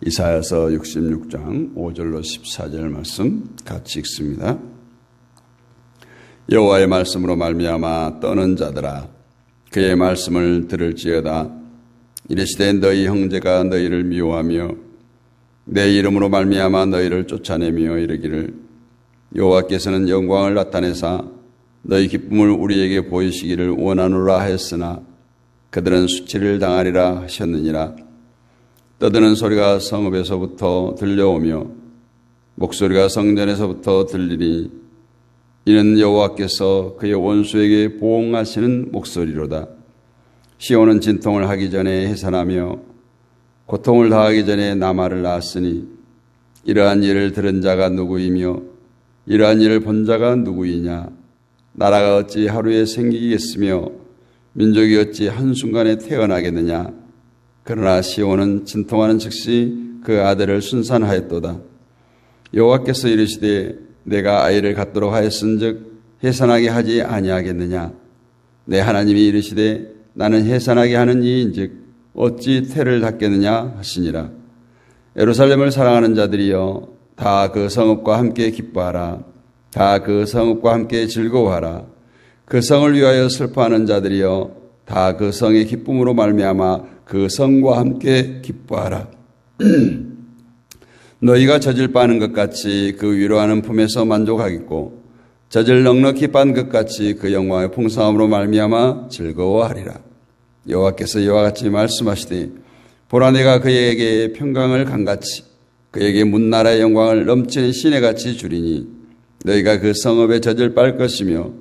이사야서 66장 5절로 14절 말씀 같이 읽습니다. 여호와의 말씀으로 말미암아 떠는 자들아 그의 말씀을 들을지어다. 이르시되 너희 형제가 너희를 미워하며 내 이름으로 말미암아 너희를 쫓아내며 이르기를 여호와께서는 영광을 나타내사 너희 기쁨을 우리에게 보이시기를 원하노라 하였으나 그들은 수치를 당하리라 하셨느니라. 떠드는 소리가 성읍에서부터 들려오며 목소리가 성전에서부터 들리니 이는 여호와께서 그의 원수에게 보응하시는 목소리로다. 시온은 진통을 하기 전에 해산하며 고통을 당하기 전에 남아를 낳았으니 이러한 일을 들은 자가 누구이며 이러한 일을 본 자가 누구이냐. 나라가 어찌 하루에 생기겠으며 민족이 어찌 한순간에 태어나겠느냐. 그러나 시온은 진통하는 즉시 그 아들을 순산하였도다. 여호와께서 이르시되 내가 아이를 갖도록 하였은즉 해산하게 하지 아니하겠느냐. 내 하나님이 이르시되 나는 해산하게 하는 이인즉 어찌 태를 닫겠느냐 하시니라. 예루살렘을 사랑하는 자들이여 다 그 성읍과 함께 기뻐하라. 다 그 성읍과 함께 즐거워하라. 그 성을 위하여 슬퍼하는 자들이여 다 그 성의 기쁨으로 말미암아 그 성과 함께 기뻐하라. 너희가 젖을 빠는 것 같이 그 위로하는 품에서 만족하겠고 젖을 넉넉히 빤 것 같이 그 영광의 풍성함으로 말미암아 즐거워하리라. 여호와께서 이와 같이 말씀하시되 보라 내가 그에게 평강을 강같이 그에게 문나라의 영광을 넘치는 시내같이 주리니 너희가 그 성읍에 젖을 빨 것이며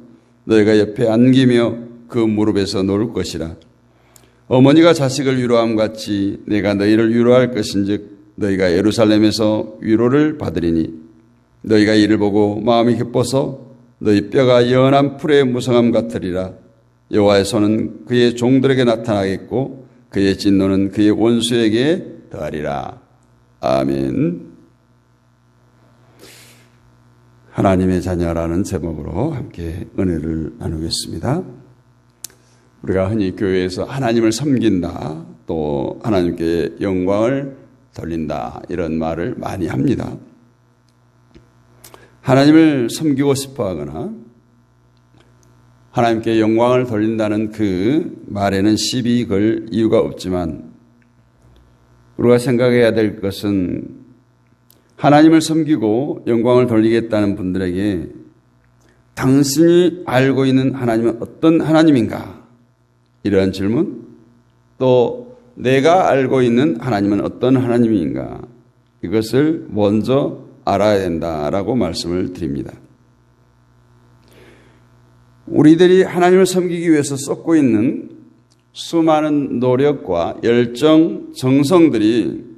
너희가 옆에 안기며 그 무릎에서 놓을 것이라. 어머니가 자식을 위로함 같이 내가 너희를 위로할 것인즉 너희가 예루살렘에서 위로를 받으리니 너희가 이를 보고 마음이 기뻐서 너희 뼈가 연한 풀의 무성함 같으리라. 여호와의 손은 그의 종들에게 나타나겠고 그의 진노는 그의 원수에게 더하리라. 아멘. 하나님의 자녀라는 제목으로 함께 은혜를 나누겠습니다. 우리가 흔히 교회에서 하나님을 섬긴다, 또 하나님께 영광을 돌린다 이런 말을 많이 합니다. 하나님을 섬기고 싶어 하거나 하나님께 영광을 돌린다는 그 말에는 시비 걸 이유가 없지만 우리가 생각해야 될 것은 하나님을 섬기고 영광을 돌리겠다는 분들에게 당신이 알고 있는 하나님은 어떤 하나님인가? 이러한 질문, 또 내가 알고 있는 하나님은 어떤 하나님인가? 이것을 먼저 알아야 된다라고 말씀을 드립니다. 우리들이 하나님을 섬기기 위해서 쏟고 있는 수많은 노력과 열정, 정성들이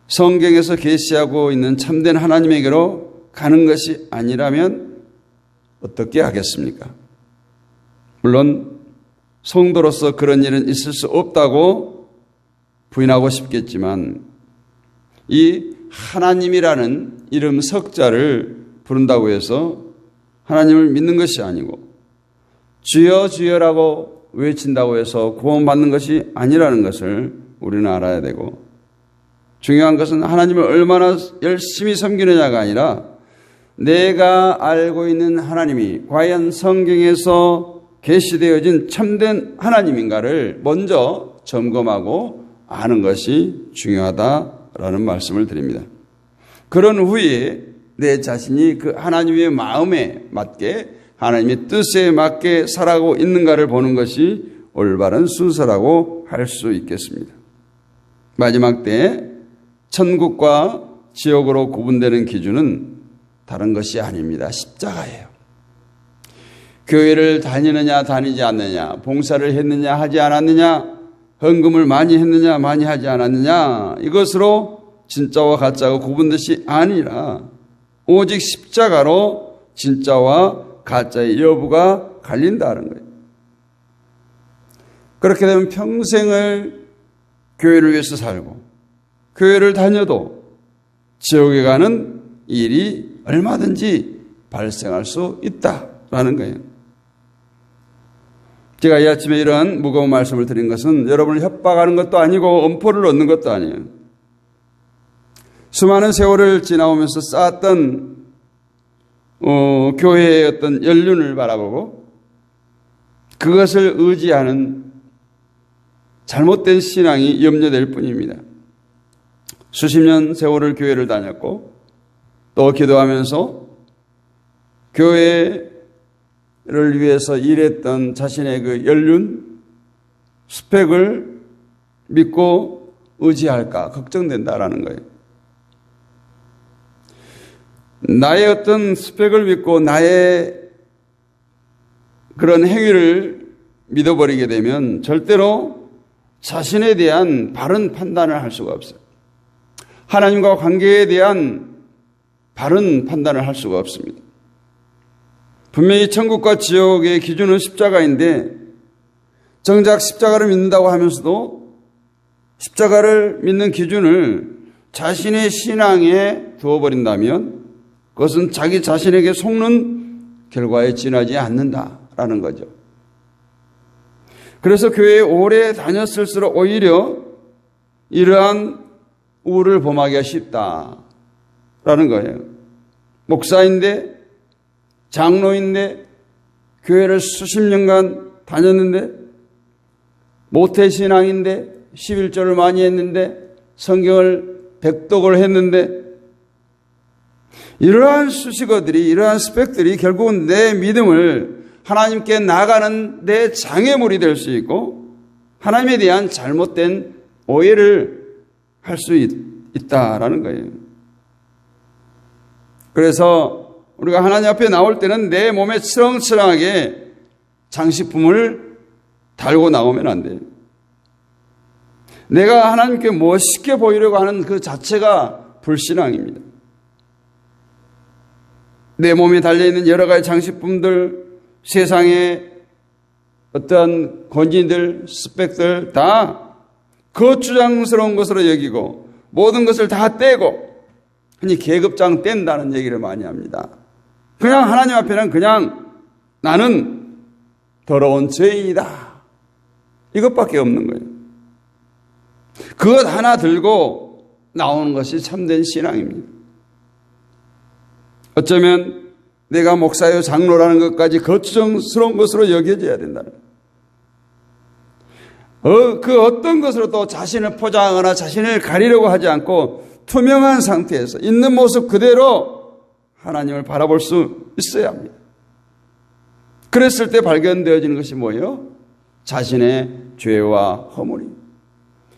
성경에서 계시하고 있는 참된 하나님에게로 가는 것이 아니라면 어떻게 하겠습니까? 물론 성도로서 그런 일은 있을 수 없다고 부인하고 싶겠지만 이 하나님이라는 이름 석자를 부른다고 해서 하나님을 믿는 것이 아니고 주여 주여라고 외친다고 해서 구원받는 것이 아니라는 것을 우리는 알아야 되고, 중요한 것은 하나님을 얼마나 열심히 섬기느냐가 아니라 내가 알고 있는 하나님이 과연 성경에서 계시되어진 참된 하나님인가를 먼저 점검하고 아는 것이 중요하다라는 말씀을 드립니다. 그런 후에 내 자신이 그 하나님의 마음에 맞게 하나님의 뜻에 맞게 살아가고 있는가를 보는 것이 올바른 순서라고 할 수 있겠습니다. 마지막 때 천국과 지옥으로 구분되는 기준은 다른 것이 아닙니다. 십자가예요. 교회를 다니느냐 다니지 않느냐, 봉사를 했느냐 하지 않았느냐, 헌금을 많이 했느냐 많이 하지 않았느냐, 이것으로 진짜와 가짜가 구분듯이 아니라 오직 십자가로 진짜와 가짜의 여부가 갈린다는 거예요. 그렇게 되면 평생을 교회를 위해서 살고 교회를 다녀도 지옥에 가는 일이 얼마든지 발생할 수 있다라는 거예요. 제가 이 아침에 이런 무거운 말씀을 드린 것은 여러분을 협박하는 것도 아니고 엄포를 얻는 것도 아니에요. 수많은 세월을 지나오면서 쌓았던 교회의 어떤 연륜을 바라보고 그것을 의지하는 잘못된 신앙이 염려될 뿐입니다. 수십 년 세월을 교회를 다녔고 또 기도하면서 교회를 위해서 일했던 자신의 그 연륜, 스펙을 믿고 의지할까 걱정된다라는 거예요. 나의 어떤 스펙을 믿고 나의 그런 행위를 믿어버리게 되면 절대로 자신에 대한 바른 판단을 할 수가 없어요. 하나님과 관계에 대한 바른 판단을 할 수가 없습니다. 분명히 천국과 지옥의 기준은 십자가인데 정작 십자가를 믿는다고 하면서도 십자가를 믿는 기준을 자신의 신앙에 두어버린다면 그것은 자기 자신에게 속는 결과에 지나지 않는다라는 거죠. 그래서 교회에 오래 다녔을수록 오히려 이러한 우를 범하기가 쉽다라는 거예요. 목사인데 장로인데 교회를 수십 년간 다녔는데 모태신앙인데 11조를 많이 했는데 성경을 백독을 했는데 이러한 수식어들이 이러한 스펙들이 결국은 내 믿음을 하나님께 나아가는 내 장애물이 될 수 있고 하나님에 대한 잘못된 오해를 할 수 있다라는 거예요. 그래서 우리가 하나님 앞에 나올 때는 내 몸에 치렁치렁하게 장식품을 달고 나오면 안 돼요. 내가 하나님께 멋있게 보이려고 하는 그 자체가 불신앙입니다. 내 몸에 달려있는 여러 가지 장식품들, 세상의 어떠한 권위들, 스펙들 다 거추장스러운 것으로 여기고 모든 것을 다 떼고 흔히 계급장 뗀다는 얘기를 많이 합니다. 그냥 하나님 앞에는 그냥 나는 더러운 죄인이다. 이것밖에 없는 거예요. 그것 하나 들고 나오는 것이 참된 신앙입니다. 어쩌면 내가 목사요 장로라는 것까지 거추장스러운 것으로 여겨져야 된다는 거예요. 그 어떤 것으로 또 자신을 포장하거나 자신을 가리려고 하지 않고 투명한 상태에서 있는 모습 그대로 하나님을 바라볼 수 있어야 합니다. 그랬을 때 발견되어지는 것이 뭐예요? 자신의 죄와 허물이.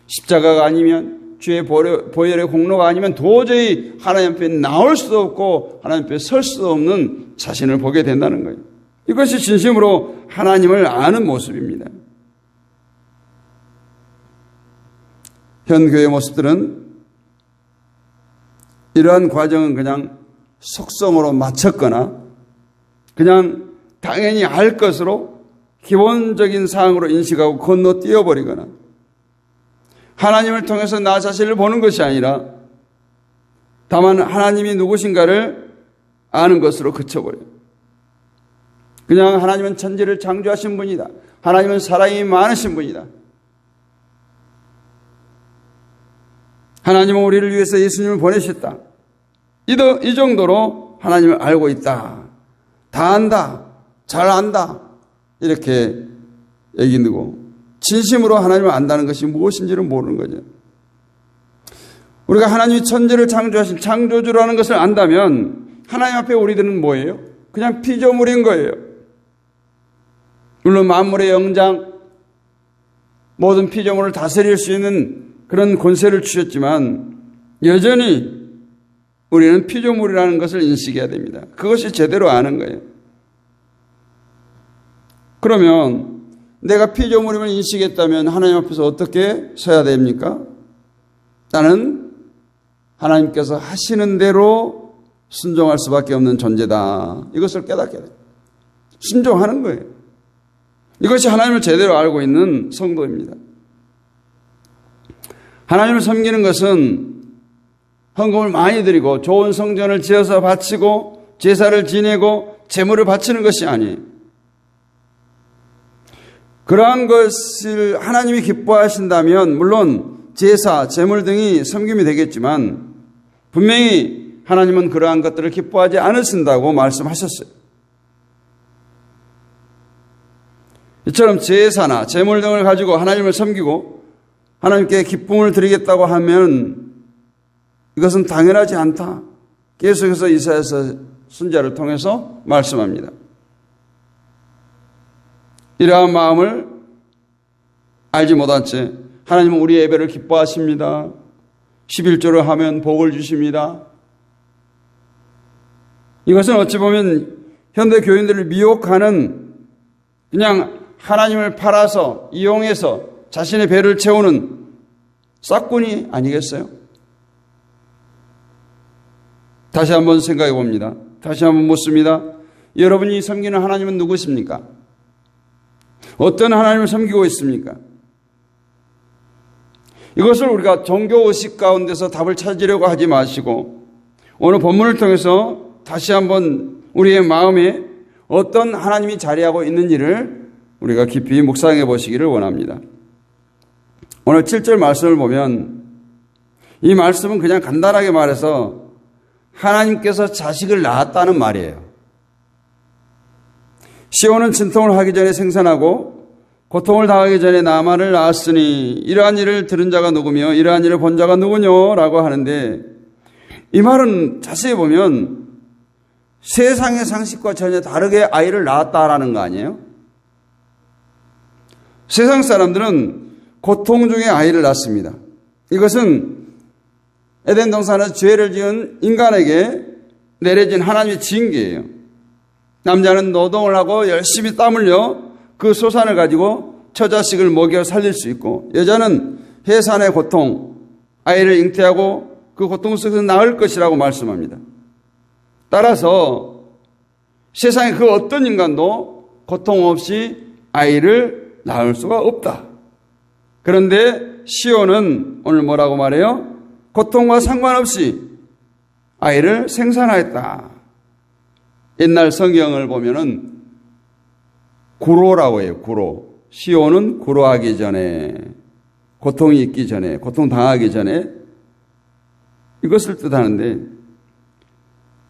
십자가가 아니면 죄의 보혈의 공로가 아니면 도저히 하나님 앞에 나올 수도 없고 하나님 앞에 설 수도 없는 자신을 보게 된다는 거예요. 이것이 진심으로 하나님을 아는 모습입니다. 현 교회 모습들은 이러한 과정은 그냥 속성으로 맞췄거나 그냥 당연히 알 것으로 기본적인 사항으로 인식하고 건너뛰어버리거나 하나님을 통해서 나 자신을 보는 것이 아니라 다만 하나님이 누구신가를 아는 것으로 그쳐버려요. 그냥 하나님은 천지를 창조하신 분이다. 하나님은 사랑이 많으신 분이다. 하나님은 우리를 위해서 예수님을 보내셨다. 이 정도로 하나님을 알고 있다. 다 안다. 잘 안다. 이렇게 얘기하고 진심으로 하나님을 안다는 것이 무엇인지를 모르는 거죠. 우리가 하나님이 천지를 창조하신 창조주라는 것을 안다면 하나님 앞에 우리들은 뭐예요? 그냥 피조물인 거예요. 물론 만물의 영장, 모든 피조물을 다스릴 수 있는 그런 권세를 주셨지만 여전히 우리는 피조물이라는 것을 인식해야 됩니다. 그것이 제대로 아는 거예요. 그러면 내가 피조물임을 인식했다면 하나님 앞에서 어떻게 서야 됩니까? 나는 하나님께서 하시는 대로 순종할 수밖에 없는 존재다. 이것을 깨닫게 돼요. 순종하는 거예요. 이것이 하나님을 제대로 알고 있는 성도입니다. 하나님을 섬기는 것은 헌금을 많이 드리고 좋은 성전을 지어서 바치고 제사를 지내고 제물을 바치는 것이 아니에요. 그러한 것을 하나님이 기뻐하신다면 물론 제사, 제물 등이 섬김이 되겠지만 분명히 하나님은 그러한 것들을 기뻐하지 않으신다고 말씀하셨어요. 이처럼 제사나 제물 등을 가지고 하나님을 섬기고 하나님께 기쁨을 드리겠다고 하면 이것은 당연하지 않다. 계속해서 이사야서 선지자를 통해서 말씀합니다. 이러한 마음을 알지 못한 채 하나님은 우리 예배를 기뻐하십니다. 11조를 하면 복을 주십니다. 이것은 어찌 보면 현대 교인들을 미혹하는, 그냥 하나님을 팔아서 이용해서 자신의 배를 채우는 싹군이 아니겠어요? 다시 한번 생각해 봅니다. 다시 한번 묻습니다. 여러분이 섬기는 하나님은 누구십니까? 어떤 하나님을 섬기고 있습니까? 이것을 우리가 종교의식 가운데서 답을 찾으려고 하지 마시고 오늘 본문을 통해서 다시 한번 우리의 마음에 어떤 하나님이 자리하고 있는지를 우리가 깊이 묵상해 보시기를 원합니다. 오늘 7절 말씀을 보면 이 말씀은 그냥 간단하게 말해서 하나님께서 자식을 낳았다는 말이에요. 시온은 진통을 하기 전에 생산하고 고통을 당하기 전에 나만을 낳았으니 이러한 일을 들은 자가 누구며 이러한 일을 본 자가 누구뇨? 라고 하는데 이 말은 자세히 보면 세상의 상식과 전혀 다르게 아이를 낳았다라는 거 아니에요? 세상 사람들은 고통 중에 아이를 낳습니다. 이것은 에덴 동산에서 죄를 지은 인간에게 내려진 하나님의 징계예요. 남자는 노동을 하고 열심히 땀 흘려 그 소산을 가지고 처자식을 먹여 살릴 수 있고, 여자는 해산의 고통, 아이를 잉태하고 그 고통 속에서 낳을 것이라고 말씀합니다. 따라서 세상에 그 어떤 인간도 고통 없이 아이를 낳을 수가 없다. 그런데 시온은 오늘 뭐라고 말해요? 고통과 상관없이 아이를 생산하였다. 옛날 성경을 보면은 구로라고 해요. 구로. 시온은 구로하기 전에, 고통이 있기 전에, 고통 당하기 전에 이것을 뜻하는데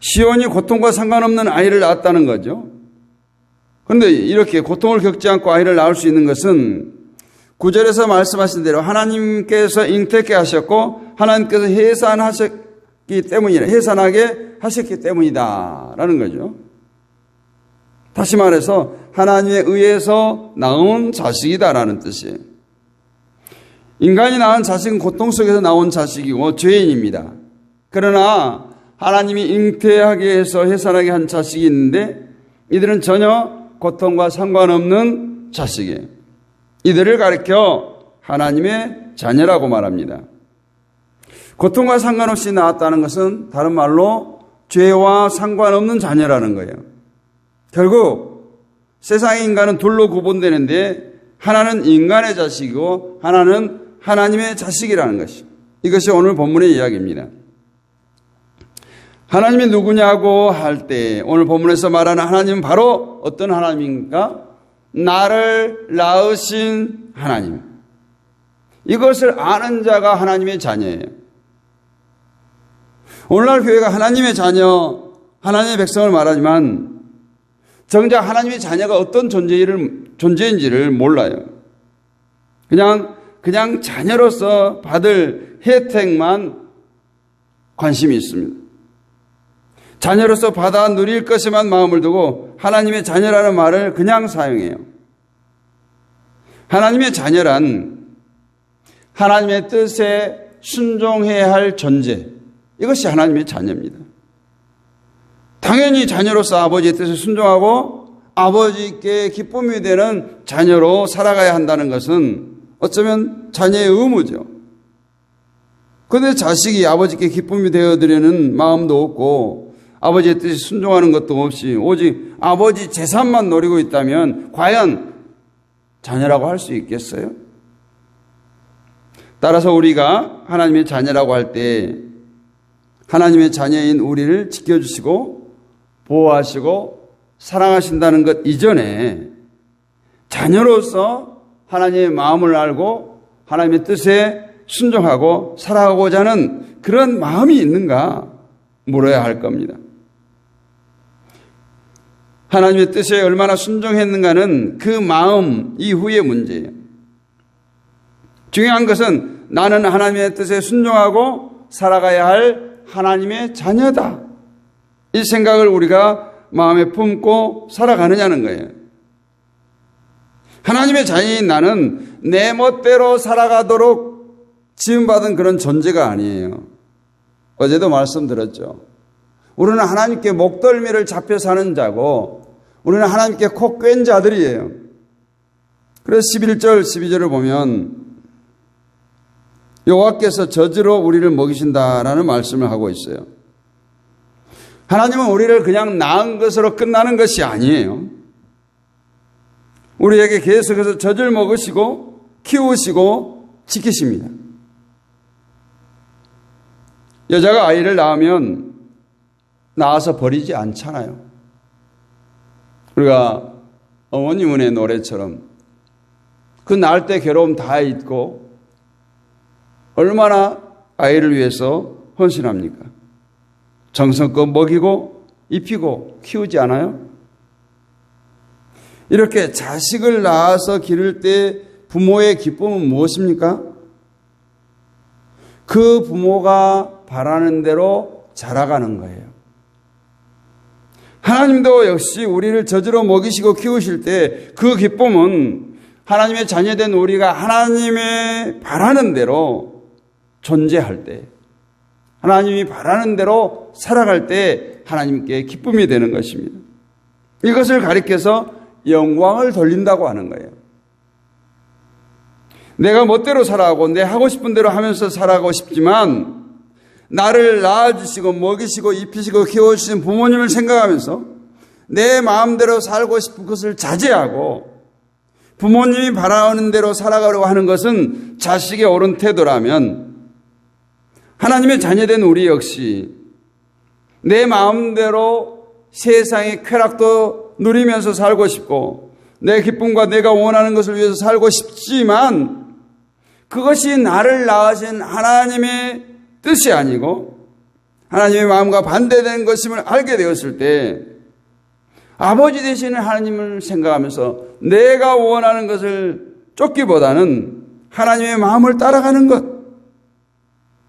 시온이 고통과 상관없는 아이를 낳았다는 거죠. 그런데 이렇게 고통을 겪지 않고 아이를 낳을 수 있는 것은 9절에서 말씀하신 대로 하나님께서 잉태케 하셨고 하나님께서 해산하게 하셨기 때문이다라는 거죠. 다시 말해서 하나님에 의해서 낳은 자식이다라는 뜻이에요. 인간이 낳은 자식은 고통 속에서 나온 자식이고 죄인입니다. 그러나 하나님이 잉태하게 해서 해산하게 한 자식이 있는데 이들은 전혀 고통과 상관없는 자식이에요. 이들을 가리켜 하나님의 자녀라고 말합니다. 고통과 상관없이 낳았다는 것은 다른 말로 죄와 상관없는 자녀라는 거예요. 결국 세상의 인간은 둘로 구분되는데 하나는 인간의 자식이고 하나는 하나님의 자식이라는 것이, 이것이 오늘 본문의 이야기입니다. 하나님이 누구냐고 할 때 오늘 본문에서 말하는 하나님은 바로 어떤 하나님인가? 나를 낳으신 하나님. 이것을 아는 자가 하나님의 자녀예요. 오늘날 교회가 하나님의 자녀, 하나님의 백성을 말하지만 정작 하나님의 자녀가 어떤 존재인지를 몰라요. 그냥 자녀로서 받을 혜택만 관심이 있습니다. 자녀로서 받아 누릴 것에만 마음을 두고 하나님의 자녀라는 말을 그냥 사용해요. 하나님의 자녀란 하나님의 뜻에 순종해야 할 존재, 이것이 하나님의 자녀입니다. 당연히 자녀로서 아버지의 뜻에 순종하고 아버지께 기쁨이 되는 자녀로 살아가야 한다는 것은 어쩌면 자녀의 의무죠. 그런데 자식이 아버지께 기쁨이 되어드리는 마음도 없고 아버지의 뜻에 순종하는 것도 없이 오직 아버지 재산만 노리고 있다면 과연 자녀라고 할 수 있겠어요? 따라서 우리가 하나님의 자녀라고 할 때 하나님의 자녀인 우리를 지켜주시고 보호하시고 사랑하신다는 것 이전에 자녀로서 하나님의 마음을 알고 하나님의 뜻에 순종하고 살아가고자 하는 그런 마음이 있는가 물어야 할 겁니다. 하나님의 뜻에 얼마나 순종했는가는 그 마음 이후의 문제예요. 중요한 것은 나는 하나님의 뜻에 순종하고 살아가야 할 하나님의 자녀다. 이 생각을 우리가 마음에 품고 살아가느냐는 거예요. 하나님의 자녀인 나는 내 멋대로 살아가도록 지음받은 그런 존재가 아니에요. 어제도 말씀드렸죠. 우리는 하나님께 목덜미를 잡혀 사는 자고 우리는 하나님께 코 꿰인 자들이에요. 그래서 11절 12절을 보면 여호와께서 저주로 우리를 먹이신다라는 말씀을 하고 있어요. 하나님은 우리를 그냥 낳은 것으로 끝나는 것이 아니에요. 우리에게 계속해서 젖을 먹으시고 키우시고 지키십니다. 여자가 아이를 낳으면 낳아서 버리지 않잖아요. 우리가 어머니문의 노래처럼 그 낳을 때 괴로움 다 잊고 얼마나 아이를 위해서 헌신합니까? 정성껏 먹이고 입히고 키우지 않아요? 이렇게 자식을 낳아서 기를 때 부모의 기쁨은 무엇입니까? 그 부모가 바라는 대로 자라가는 거예요. 하나님도 역시 우리를 젖으로 먹이시고 키우실 때 그 기쁨은 하나님의 자녀된 우리가 하나님의 바라는 대로 존재할 때, 하나님이 바라는 대로 살아갈 때 하나님께 기쁨이 되는 것입니다. 이것을 가리켜서 영광을 돌린다고 하는 거예요. 내가 멋대로 살아가고 내 하고 싶은 대로 하면서 살아가고 싶지만 나를 낳아주시고 먹이시고 입히시고 키워주신 부모님을 생각하면서 내 마음대로 살고 싶은 것을 자제하고 부모님이 바라는 대로 살아가려고 하는 것은 자식의 옳은 태도라면 하나님의 자녀된 우리 역시 내 마음대로 세상의 쾌락도 누리면서 살고 싶고 내 기쁨과 내가 원하는 것을 위해서 살고 싶지만 그것이 나를 낳으신 하나님의 뜻이 아니고 하나님의 마음과 반대되는 것임을 알게 되었을 때 아버지 되시는 하나님을 생각하면서 내가 원하는 것을 쫓기보다는 하나님의 마음을 따라가는 것,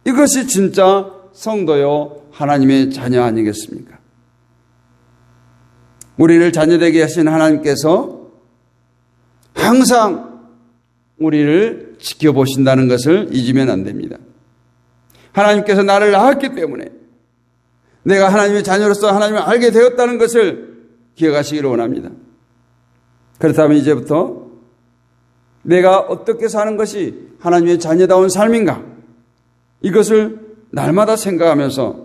이것이 진짜 성도요 하나님의 자녀 아니겠습니까? 우리를 자녀되게 하신 하나님께서 항상 우리를 지켜보신다는 것을 잊으면 안 됩니다. 하나님께서 나를 낳았기 때문에 내가 하나님의 자녀로서 하나님을 알게 되었다는 것을 기억하시기를 원합니다. 그렇다면 이제부터 내가 어떻게 사는 것이 하나님의 자녀다운 삶인가? 이것을 날마다 생각하면서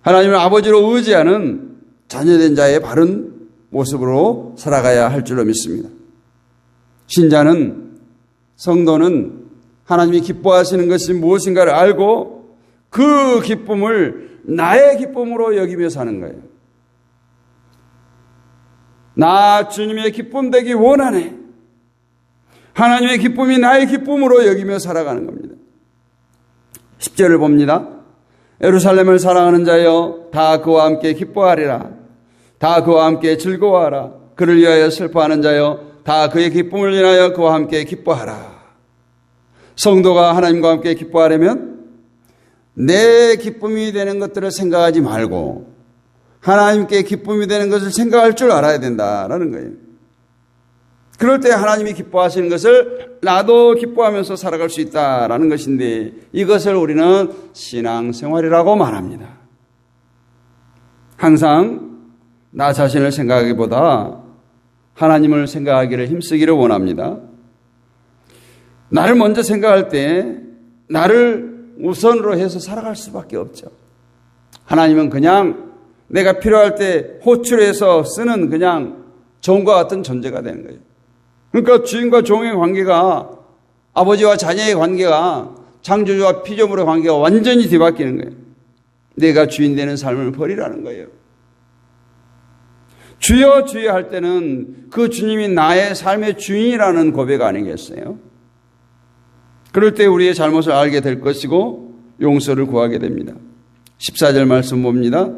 하나님을 아버지로 의지하는 자녀된 자의 바른 모습으로 살아가야 할 줄로 믿습니다. 신자는, 성도는 하나님이 기뻐하시는 것이 무엇인가를 알고 그 기쁨을 나의 기쁨으로 여기며 사는 거예요. 나 주님의 기쁨 되기 원하네. 하나님의 기쁨이 나의 기쁨으로 여기며 살아가는 겁니다. 10절을 봅니다. 예루살렘을 사랑하는 자여 다 그와 함께 기뻐하리라. 다 그와 함께 즐거워하라. 그를 위하여 슬퍼하는 자여 다 그의 기쁨을 인하여 그와 함께 기뻐하라. 성도가 하나님과 함께 기뻐하려면 내 기쁨이 되는 것들을 생각하지 말고 하나님께 기쁨이 되는 것을 생각할 줄 알아야 된다라는 거예요. 그럴 때 하나님이 기뻐하시는 것을 나도 기뻐하면서 살아갈 수 있다라는 것인데 이것을 우리는 신앙생활이라고 말합니다. 항상 나 자신을 생각하기보다 하나님을 생각하기를 힘쓰기를 원합니다. 나를 먼저 생각할 때 나를 우선으로 해서 살아갈 수밖에 없죠. 하나님은 그냥 내가 필요할 때 호출해서 쓰는 그냥 종과 같은 존재가 되는 거예요. 그러니까 주인과 종의 관계가, 아버지와 자녀의 관계가, 창조주와 피조물의 관계가 완전히 뒤바뀌는 거예요. 내가 주인 되는 삶을 버리라는 거예요. 주여 주여 할 때는 그 주님이 나의 삶의 주인이라는 고백 아니겠어요? 그럴 때 우리의 잘못을 알게 될 것이고 용서를 구하게 됩니다. 14절 말씀 봅니다.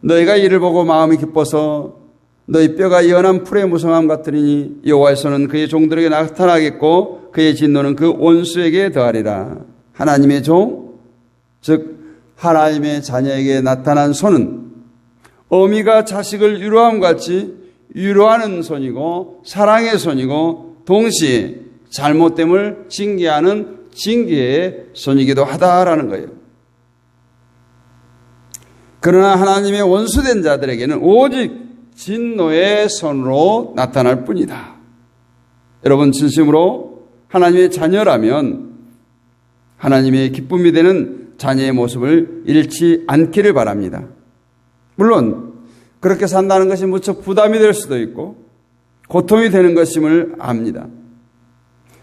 너희가 이를 보고 마음이 기뻐서 너희 뼈가 연한 풀의 무성함 같으니 여호와께서는 그의 종들에게 나타나겠고 그의 진노는 그 원수에게 더하리라. 하나님의 종, 즉 하나님의 자녀에게 나타난 손은 어미가 자식을 위로함 같이 위로하는 손이고 사랑의 손이고 동시에 잘못됨을 징계하는 징계의 손이기도 하다라는 거예요. 그러나 하나님의 원수된 자들에게는 오직 진노의 손으로 나타날 뿐이다. 여러분 진심으로 하나님의 자녀라면 하나님의 기쁨이 되는 자녀의 모습을 잃지 않기를 바랍니다. 물론 그렇게 산다는 것이 무척 부담이 될 수도 있고 고통이 되는 것임을 압니다.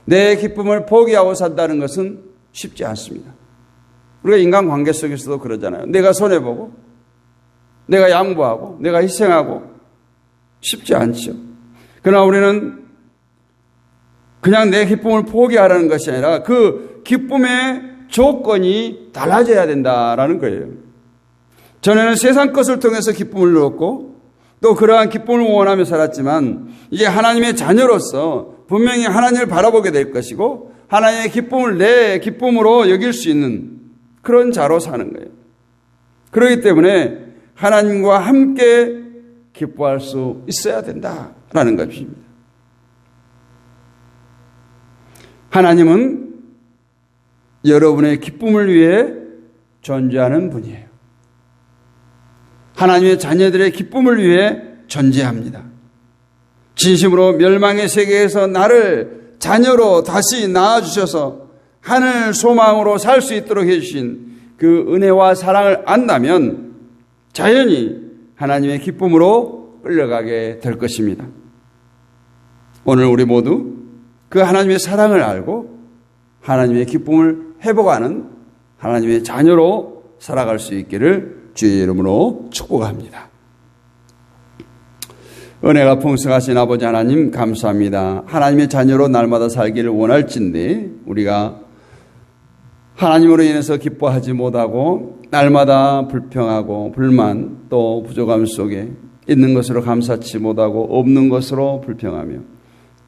내 기쁨을 포기하고 산다는 것은 쉽지 않습니다. 우리가 인간관계 속에서도 그러잖아요. 내가 손해보고 내가 양보하고 내가 희생하고 쉽지 않죠. 그러나 우리는 그냥 내 기쁨을 포기하라는 것이 아니라 그 기쁨의 조건이 달라져야 된다라는 거예요. 전에는 세상 것을 통해서 기쁨을 누렸고 또 그러한 기쁨을 원하며 살았지만 이제 하나님의 자녀로서 분명히 하나님을 바라보게 될 것이고 하나님의 기쁨을 내 기쁨으로 여길 수 있는 그런 자로 사는 거예요. 그렇기 때문에 하나님과 함께 기뻐할 수 있어야 된다라는 것입니다. 하나님은 여러분의 기쁨을 위해 존재하는 분이에요. 하나님의 자녀들의 기쁨을 위해 존재합니다. 진심으로 멸망의 세계에서 나를 자녀로 다시 낳아주셔서 하늘 소망으로 살 수 있도록 해주신 그 은혜와 사랑을 안다면 자연히 하나님의 기쁨으로 끌려가게 될 것입니다. 오늘 우리 모두 그 하나님의 사랑을 알고 하나님의 기쁨을 회복하는 하나님의 자녀로 살아갈 수 있기를 주의 이름으로 축복합니다. 은혜가 풍성하신 아버지 하나님 감사합니다. 하나님의 자녀로 날마다 살기를 원할진데 우리가 하나님으로 인해서 기뻐하지 못하고 날마다 불평하고 불만 또 부족함 속에 있는 것으로 감사치 못하고 없는 것으로 불평하며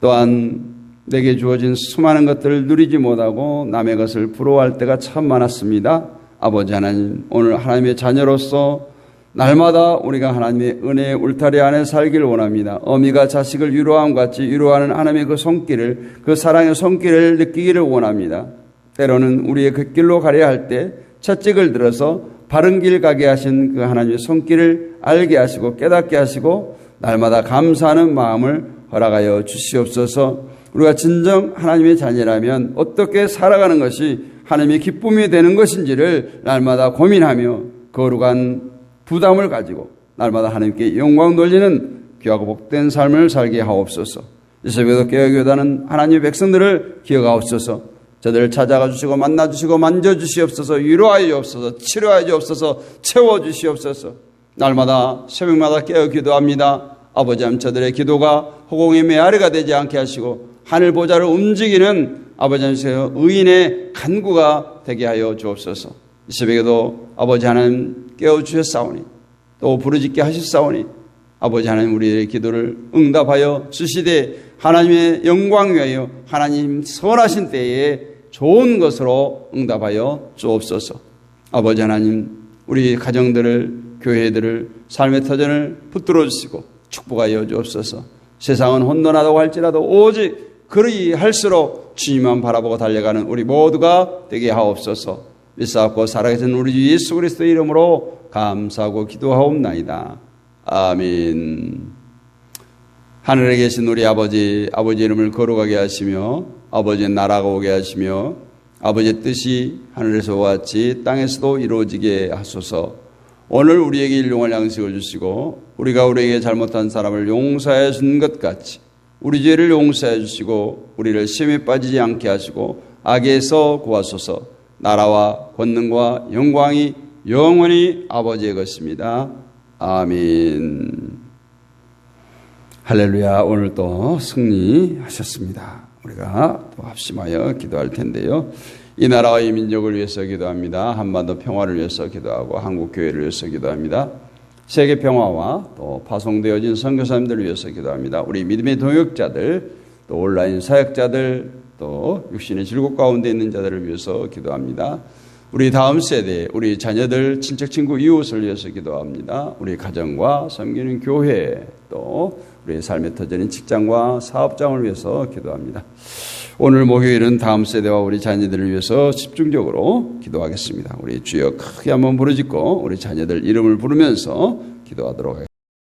또한 내게 주어진 수많은 것들을 누리지 못하고 남의 것을 부러워할 때가 참 많았습니다. 아버지 하나님, 오늘 하나님의 자녀로서 날마다 우리가 하나님의 은혜의 울타리 안에 살기를 원합니다. 어미가 자식을 위로함 같이 위로하는 하나님의 그 손길을, 그 사랑의 손길을 느끼기를 원합니다. 때로는 우리의 그 길로 가려야 할 때 채찍을 들어서 바른 길 가게 하신 그 하나님의 손길을 알게 하시고 깨닫게 하시고 날마다 감사하는 마음을 허락하여 주시옵소서. 우리가 진정 하나님의 자녀라면 어떻게 살아가는 것이 하나님의 기쁨이 되는 것인지를 날마다 고민하며 거룩한 부담을 가지고 날마다 하나님께 영광 돌리는 귀하고 복된 삶을 살게 하옵소서. 이 새벽에도 깨어교다는 하나님의 백성들을 기억하옵소서. 저들을 찾아가 주시고 만나 주시고 만져 주시옵소서. 위로하여 주옵소서. 치료하여 주옵소서. 채워 주시옵소서. 날마다 새벽마다 깨어 기도합니다. 아버지 하나님, 저들의 기도가 허공의 메아리가 되지 않게 하시고 하늘 보좌를 움직이는 아버지 하나님 의인의 간구가 되게 하여 주옵소서. 이 새벽에도 아버지 하나님 깨워 주셨사오니 또 부르짖게 하셨사오니 아버지 하나님 우리의 기도를 응답하여 주시되 하나님의 영광 위하여 하나님 선하신 때에 좋은 것으로 응답하여 주옵소서. 아버지 하나님 우리 가정들을 교회들을 삶의 터전을 붙들어 주시고 축복하여 주옵소서. 세상은 혼돈하다고 할지라도 오직 그리할수록 주님만 바라보고 달려가는 우리 모두가 되게 하옵소서. 믿사옵고 살아계신 우리 주 예수 그리스도의 이름으로 감사하고 기도하옵나이다. 아멘. 하늘에 계신 우리 아버지 이름을 거룩하게 하시며 아버지의 나라가 오게 하시며 아버지의 뜻이 하늘에서와 같이 땅에서도 이루어지게 하소서. 오늘 우리에게 일용할 양식을 주시고 우리가 우리에게 잘못한 사람을 용서해 준 것 같이 우리 죄를 용서해 주시고 우리를 시험에 빠지지 않게 하시고 악에서 구하소서. 나라와 권능과 영광이 영원히 아버지의 것입니다. 아멘. 할렐루야. 오늘 또 승리하셨습니다. 우리가 또 합심하여 기도할 텐데요. 이 나라와 이 민족을 위해서 기도합니다. 한반도 평화를 위해서 기도하고 한국 교회를 위해서 기도합니다. 세계 평화와 또 파송되어진 선교사님들을 위해서 기도합니다. 우리 믿음의 동역자들, 또 온라인 사역자들, 또 육신의 질곡 가운데 있는 자들을 위해서 기도합니다. 우리 다음 세대, 우리 자녀들, 친척, 친구, 이웃을 위해서 기도합니다. 우리 가정과 섬기는 교회, 또 우리의 삶에 터지는 직장과 사업장을 위해서 기도합니다. 오늘 목요일은 다음 세대와 우리 자녀들을 위해서 집중적으로 기도하겠습니다. 우리 주여 크게 한번 부르짖고 우리 자녀들 이름을 부르면서 기도하도록 하겠습니다.